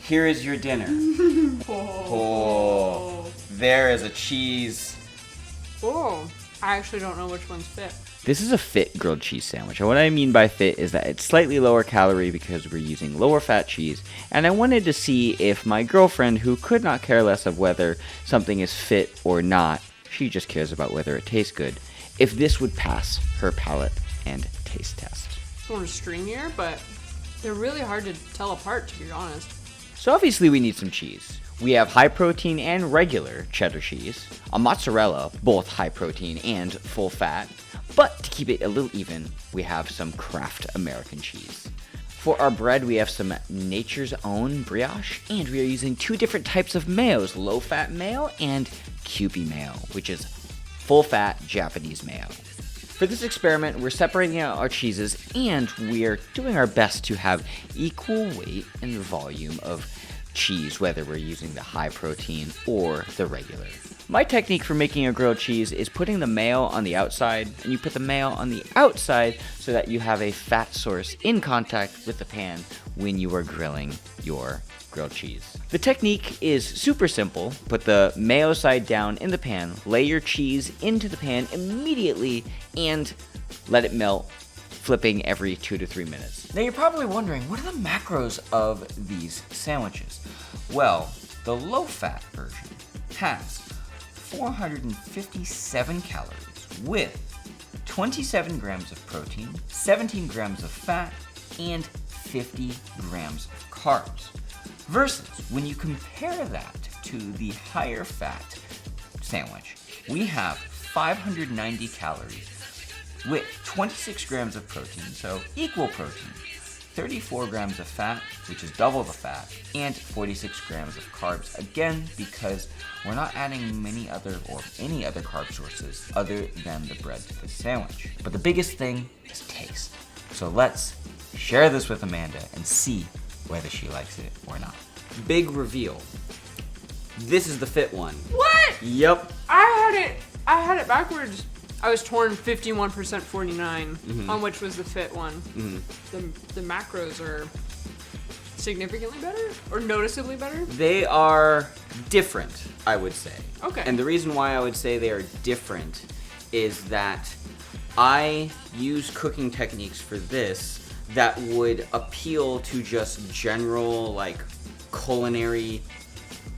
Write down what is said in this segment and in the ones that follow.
here is your dinner. Oh, there is a cheese. Oh, I actually don't know which one's fit. This is a fit grilled cheese sandwich, and what I mean by fit is that it's slightly lower calorie because we're using lower fat cheese, and I wanted to see if my girlfriend, who could not care less of whether something is fit or not, she just cares about whether it tastes good, if this would pass her palate and taste test. It's more stringier, but they're really hard to tell apart, to be honest. So obviously we need some cheese. We have high protein and regular cheddar cheese, a mozzarella, both high protein and full fat, but to keep it a little even, we have some Kraft American cheese. For our bread, we have some Nature's Own brioche, and we are using two different types of mayos, low-fat mayo and Kewpie mayo, which is full-fat Japanese mayo. For this experiment, we're separating out our cheeses, and we are doing our best to have equal weight and volume of cheese, whether we're using the high protein or the regular. My technique for making a grilled cheese is putting the mayo on the outside, and you put the mayo on the outside so that you have a fat source in contact with the pan when you are grilling your grilled cheese. The technique is super simple. Put the mayo side down in the pan, lay your cheese into the pan immediately, and let it melt, flipping every 2 to 3 minutes. Now you're probably wondering, what are the macros of these sandwiches? Well, the low-fat version has 457 calories with 27 grams of protein, 17 grams of fat, and 50 grams of carbs. Versus, when you compare that to the higher fat sandwich, we have 590 calories with 26 grams of protein, so equal protein, 34 grams of fat, which is double the fat, and 46 grams of carbs, again, because we're not adding any other carb sources other than the bread to the sandwich. But the biggest thing is taste. So let's share this with Amanda and see whether she likes it or not. Big reveal. This is the fit one. What? Yep. I had it backwards. I was torn 51% 49 on which was the fit one. The macros are significantly better or noticeably better? They are different, I would say. Okay. And the reason why I would say they are different is that I use cooking techniques for this that would appeal to just general, like, culinary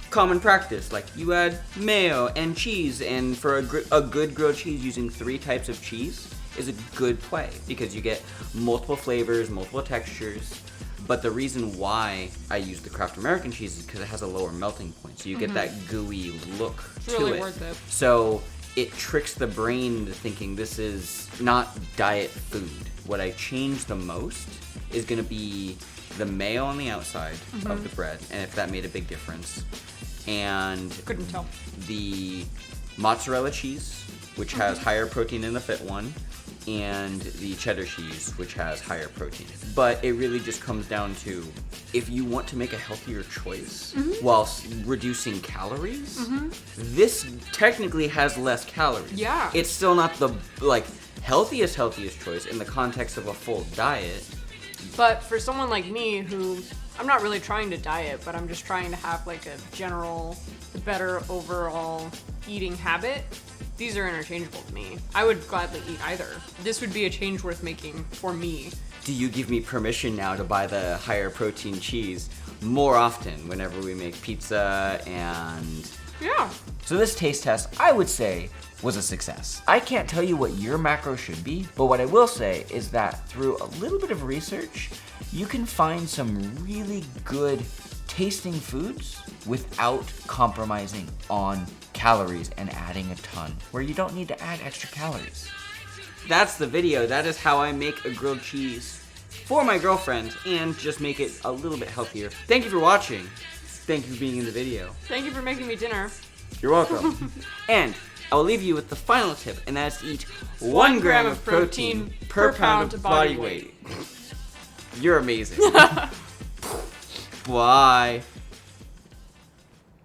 common practice. Like, you add mayo and cheese, and for a good grilled cheese, using 3 types of cheese is a good play because you get multiple flavors, multiple textures. But the reason why I use the Kraft American cheese is because it has a lower melting point, so you get that gooey look it's to really it. Worth it. So it tricks the brain into thinking this is not diet food. What I change the most is going to be the mayo on the outside of the bread, and if that made a big difference. And couldn't tell. The mozzarella cheese, which has higher protein in the fit one, and the cheddar cheese, which has higher protein. But it really just comes down to, if you want to make a healthier choice whilst reducing calories, this technically has less calories. Yeah. It's still not the healthiest choice in the context of a full diet. But for someone like me who, I'm not really trying to diet, but I'm just trying to have like a general, better overall eating habit, these are interchangeable to me. I would gladly eat either. This would be a change worth making for me. Do you give me permission now to buy the higher protein cheese more often whenever we make pizza and... Yeah. So this taste test, I would say, was a success. I can't tell you what your macro should be, but what I will say is that through a little bit of research, you can find some really good tasting foods without compromising on calories and adding a ton, where you don't need to add extra calories. That's the video. That is how I make a grilled cheese for my girlfriend and just make it a little bit healthier. Thank you for watching. Thank you for being in the video. Thank you for making me dinner. You're welcome. And I will leave you with the final tip, and that is to eat 1 gram of protein per pound of body weight. You're amazing. Bye.